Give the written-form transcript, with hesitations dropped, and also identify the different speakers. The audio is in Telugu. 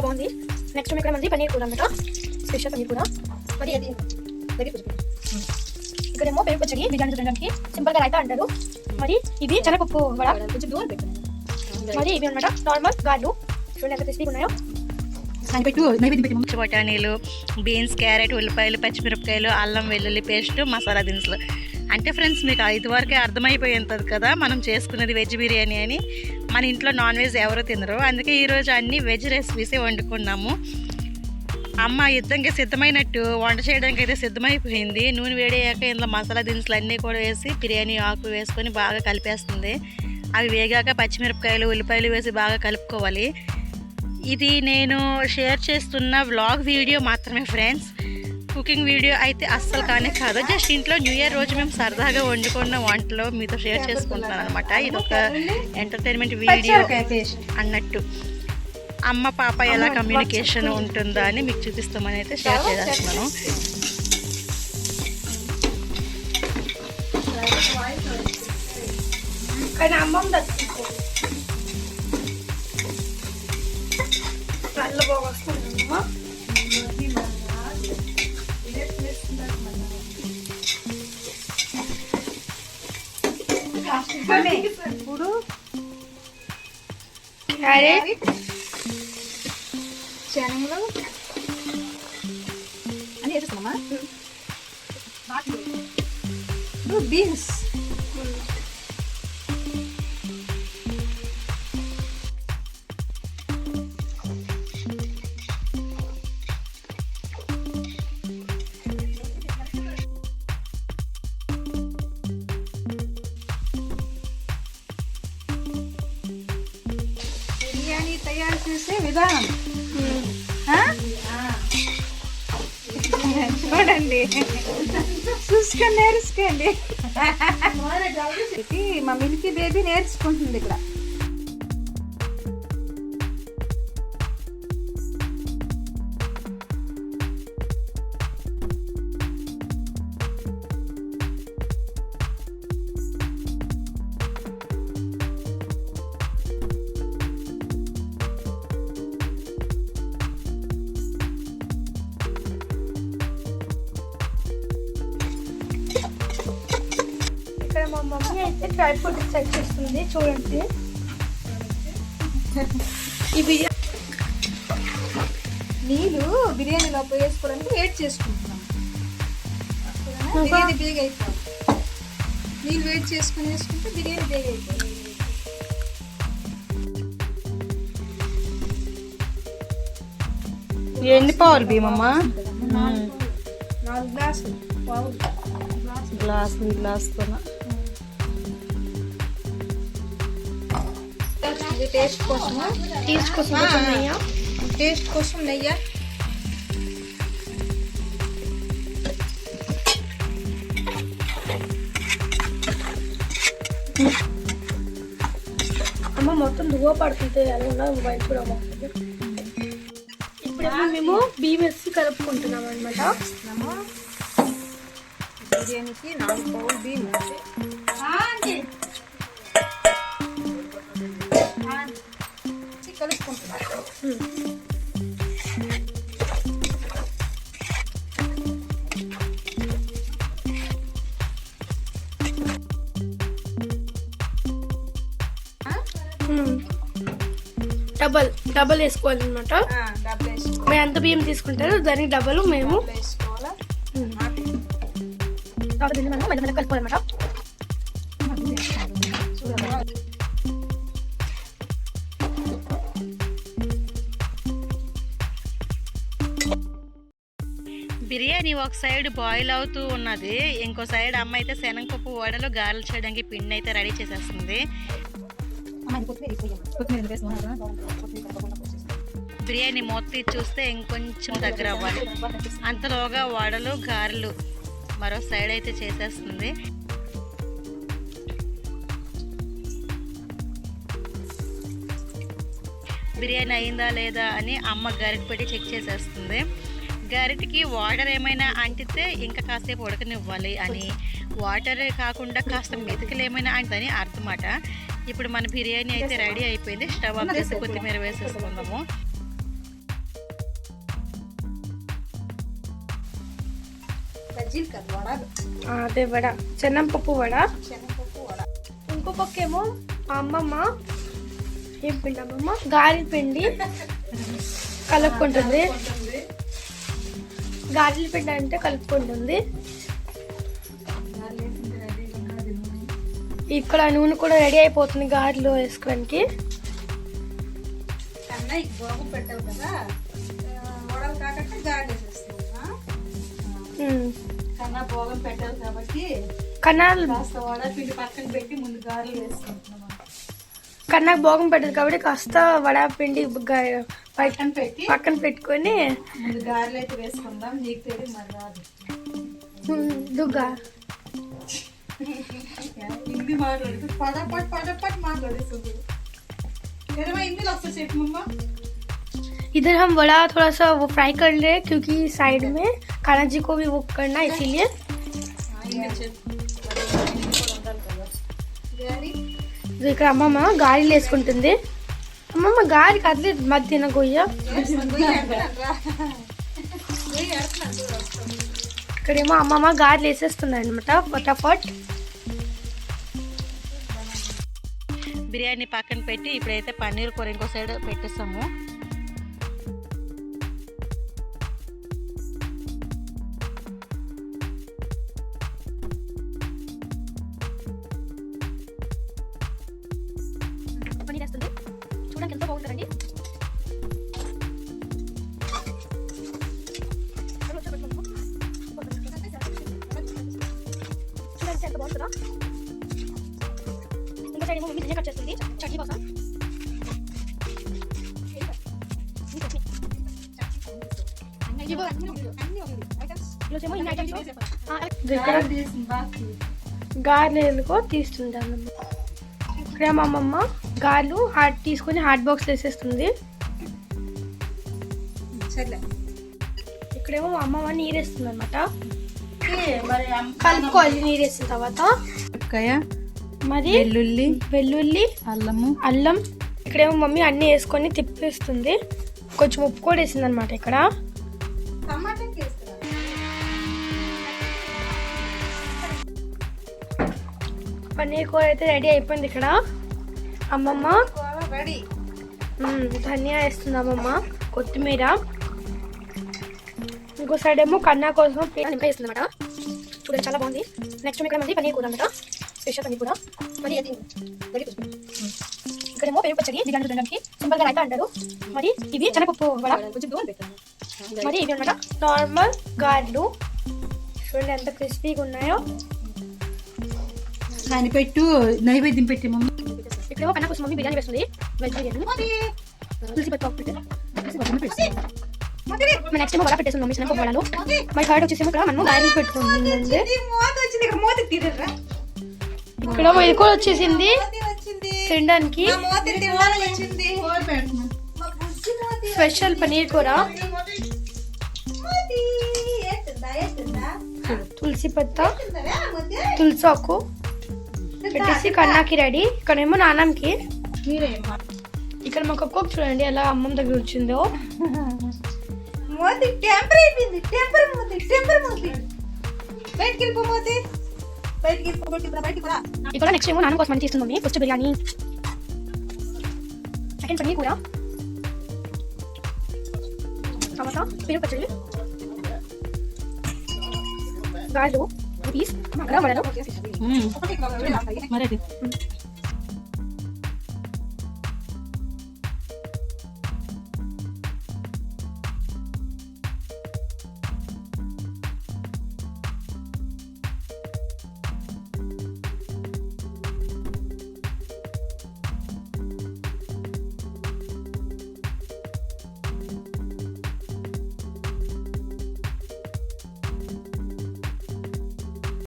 Speaker 1: బాగుంది. నెక్స్ట్ ఇక్కడ మంది పన్నీర్ కూర అనమాట, స్పెషల్ పన్నీర్ కూర. మరి అది ఇక్కడేమో పెరుగు పచ్చడి, బిర్యానీ తినడానికి సింపుల్గా రైతా అంటారు. మరి ఇవి శనగపప్పు వడ, కొంచెం దూరం పెట్టాను. మరి ఇవి అనమాట నార్మల్ గార్లు, చూడండి ఎంత క్రిస్పీగా ఉన్నాయో.
Speaker 2: బఠానీలు, బీన్స్, క్యారెట్, ఉల్లిపాయలు, పచ్చిమిరపకాయలు, అల్లం వెల్లుల్లి పేస్ట్, మసాలా దినుసులు. అంటే ఫ్రెండ్స్ మీకు ఇది వరకే అర్థమైపోయి ఉంటుంది కదా మనం చేసుకున్నది వెజ్ బిర్యానీ అని. మన ఇంట్లో నాన్ వెజ్ ఎవరో తినరు, అందుకే ఈరోజు అన్ని వెజ్ రెసిపీసే వండుకున్నాము. అమ్మ యుద్ధంగా సిద్ధమైనట్టు వంట చేయడానికి అయితే సిద్ధమైపోయింది. నూనె వేడయ్యాక ఇందులో మసాలా దినుసులు అన్నీ కూడా వేసి బిర్యానీ ఆకు వేసుకొని బాగా కలిపేస్తుంది. అవి వేగాక పచ్చిమిరపకాయలు, ఉల్లిపాయలు వేసి బాగా కలుపుకోవాలి. ఇది నేను షేర్ చేస్తున్న వ్లాగ్ వీడియో మాత్రమే ఫ్రెండ్స్, కుకింగ్ వీడియో అయితే అస్సలు కానే కాదు. జస్ట్ ఇంట్లో న్యూ ఇయర్ రోజు మేము సరదాగా వండుకున్న వంటలో మీతో షేర్ చేసుకుంటున్నాను అనమాట. ఇది ఒక ఎంటర్టైన్మెంట్ వీడియో అన్నట్టు. అమ్మ పాప ఎలా కమ్యూనికేషన్ ఉంటుందా అని మీకు చూపిస్తామని అయితే షేర్ చేస్తున్నాను.
Speaker 1: ఇప్పుడు క్యారెట్, శనగలు అని వేసేస్తామా, బీన్స్, బిర్యానీ తయారు చేసే విధానం చూడండి, చూసుకొని నేర్చుకోండి. మా మిల్కీ బేబీ నేర్చుకుంటుంది ఇక్కడ. మా మమ్మీ అయితే డ్రై ఫ్రూట్ సెట్ చేస్తుంది చూడండి. ఇవి నీళ్ళు బిర్యానీలో వేసుకోవడానికి వేడి చేసుకుంటున్నాం. బిర్యానీ బేగ్ అయిపోతుంది. నీళ్ళు వేడి చేసుకుని వేసుకుంటే బిర్యానీ బేగ్ అయిపోతుంది.
Speaker 2: ఎన్ని పావులు భీమమ్మ?
Speaker 1: 4 గ్లాసులు పావు
Speaker 2: గ్లాస్
Speaker 1: టేస్ట్ కోసం నెయ్యి. అమ్మ మొత్తం దువ్వ పడుతుంది, అది ఉన్న వైట్ కూడా బాగుంటుంది. ఇప్పుడు మేము బియ్యం వేసి కలుపుకుంటున్నాం అనమాట. బిర్యానీకి 4 పావులు బియ్యం కలుపుకుంటున్నాం. డబల్ వేసుకోవాలన్నమాట. మేము ఎంత బియ్యం తీసుకుంటారో దానికి డబల్ మేము కలుపుకోవాలన్నమాట.
Speaker 2: బిర్యానీ ఒక సైడ్ బాయిల్ అవుతూ ఉన్నది, ఇంకో సైడ్ అమ్మ అయితే శనగపప్పు వడలు గారెలు చేయడానికి పిండి అయితే రెడీ చేసేస్తుంది. బిర్యానీ మొత్తం చూస్తే ఇంకొంచెం దగ్గర అవ్వాలి. అంతలోగా వడలు గారెలు మరో సైడ్ అయితే చేసేస్తుంది. బిర్యానీ అయిందా లేదా అని అమ్మ గరిటె పెట్టి చెక్ చేసేస్తుంది. గరిటెకి వాటర్ ఏమైనా అంటితే ఇంకా కాసేపు ఉడకనివ్వాలి అని, వాటర్ కాకుండా కాస్త మెతుకులు ఏమైనా అంటని అర్థమాట. ఇప్పుడు మన బిర్యానీ అయితే రెడీ అయిపోయింది. స్టవ్ ఆఫ్ చేసి కొత్తిమీర వేసేసుకుందాము.
Speaker 3: బజ్జీలు కాదు, వడలు.
Speaker 1: అదే వడ, చెన్నంపప్పు వడ.
Speaker 3: శనగపప్పు వడ.
Speaker 1: ఇంకో పక్కేమో మా అమ్మమ్మ ఏం పిండి అమ్మమ్మ గారెల పిండి కలుపుకుంటుంది. గారెల పిండి అంటే కలుపుకుంటుంది. ఇక్కడ నూనె కూడా రెడీ అయిపోతుంది గారెలు వేసుకోవడానికి.
Speaker 3: కన్నా ఇక భోగం పెట్టావు కదా, వడలు కాకుండా గారెలు వేసేస్తున్నా. కన్నా భోగం పెట్టావు కాబట్టి
Speaker 1: కన్నాలు
Speaker 3: కాస్త వడ పిండి పక్కన పెట్టి ముందు గారెలు వేసుకుంటున్నాం.
Speaker 1: కన్నాకు భోగం పెట్టదు కాబట్టి కాస్త వడ పిండి
Speaker 3: పక్కన పెట్టి
Speaker 1: పక్కన పెట్టుకొని
Speaker 3: ముందు గారెలు అయితే వేసుకుందాం. నీకు తెలియదు మరి రాదు.
Speaker 1: దుగ్గా
Speaker 3: హిందీ మాట్లాడుతూ పడపట్ మాట్లాడేస్తుంది. हिंदी लगता है मम्मा.
Speaker 1: इधर हम वड़ा थोड़ा सा वो फ्राई कर ले क्योंकि साइड में कान्हा जी को भी वो करना है इसीलिए. ఇక్కడ అమ్మమ్మ గారెలు వేసుకుంటుంది. అమ్మమ్మ గారి కదలేదు మధ్యన గొయ్య. ఇక్కడేమో అమ్మమ్మ గారెలు వేసేస్తున్నాయి అనమాట ఫటాఫట్.
Speaker 2: బిర్యానీ పక్కన పెట్టి ఇప్పుడైతే పన్నీర్ కూర ఇంకో సైడ్ పెట్టేస్తాము.
Speaker 1: పన్నీర్ వేస్తుంది. చూడడానికి ఎంతో బాగుంటుందండి. చూడడానికి ఎంత బాగుంటుందా. ఇంకో సైడ్ ఏమో మమ్మీ ధనియా కట్ చేస్తుంది చట్నీ కోసం. గారెలుకో తీస్తుంటాను. ఇక్కడ మా అమ్మమ్మ గారెలు హాట్ తీసుకొని హాట్ బాక్స్ వేసేస్తుంది. ఇక్కడేమో మా అమ్మమ్మ నీరేస్తుంది అనమాట. కలుపుకోవాలి నీరేసిన తర్వాత. మరి వెల్లుల్లి అల్లం ఇక్కడేమో మమ్మీ అన్ని వేసుకొని తిప్పేస్తుంది. కొంచెం ఉప్పు కూడా వేసింది అనమాట. ఇక్కడ పన్నీర్ కూర అయితే రెడీ అయిపోయింది. ఇక్కడ అమ్మమ్మ ధనియా వేస్తుంది. అమ్మమ్మ కొత్తిమీర. ఇంకో సైడ్ ఏమో కన్నా కోసం నింపేస్తుంది అనమాట. చూడండి చాలా బాగుంది. నెక్స్ట్ ఇక్కడ మంది పన్నీర్ కూర అనమాట. స్పెషల్ పన్నీర్ కూర. మరి ఇక్కడేమో పెరుగు పచ్చడి బిర్యానీ తినడానికి సింపుల్ గా రైతా అంటారు. మరి ఇవి శనగపప్పు వడ. మరి ఇవి అనమాట నార్మల్ గారెలు. చూడండి ఎంత క్రిస్పీగా ఉన్నాయో.
Speaker 3: దాన్ని పెట్టు, నైవేద్యం పెట్టి మమ్మీ.
Speaker 1: ఇక్కడేమో కన్నా కోసం మమ్మీ బిర్యానీ వేస్తుంది. వెజ్ బిర్యానీ తులసి పట్టు నెక్స్ట్ ఏమో వడ పెట్టేస్తుంది మమ్మీ శనగపప్పు వడలు. మరి థర్డ్ వచ్చేసి ఇక్కడ మనం గారెలు పెట్టుకుంటుంది. ఇక్కడ ఇది కూడా వచ్చేసింది తినడానికి. స్పెషల్ పన్నీర్ కూర, తులసి పత్త, తులసాకు పెట్టేసి కన్నాకి రెడీ. ఇక్కడేమో నాన్నకి. ఇక్కడ మా కుక్క చూడండి ఎలా అమ్మమ్మ దగ్గర వచ్చిందో. ఇక్కడ నెక్స్ట్ ఏమో నాన్న కోసం అని తీస్తుంది. ఫస్ట్ బిర్యానీ, సెకండ్ పన్నీర్ కూర, తర్వాత పెరుగు పచ్చడి, గారెలు, పీస్, వడలు.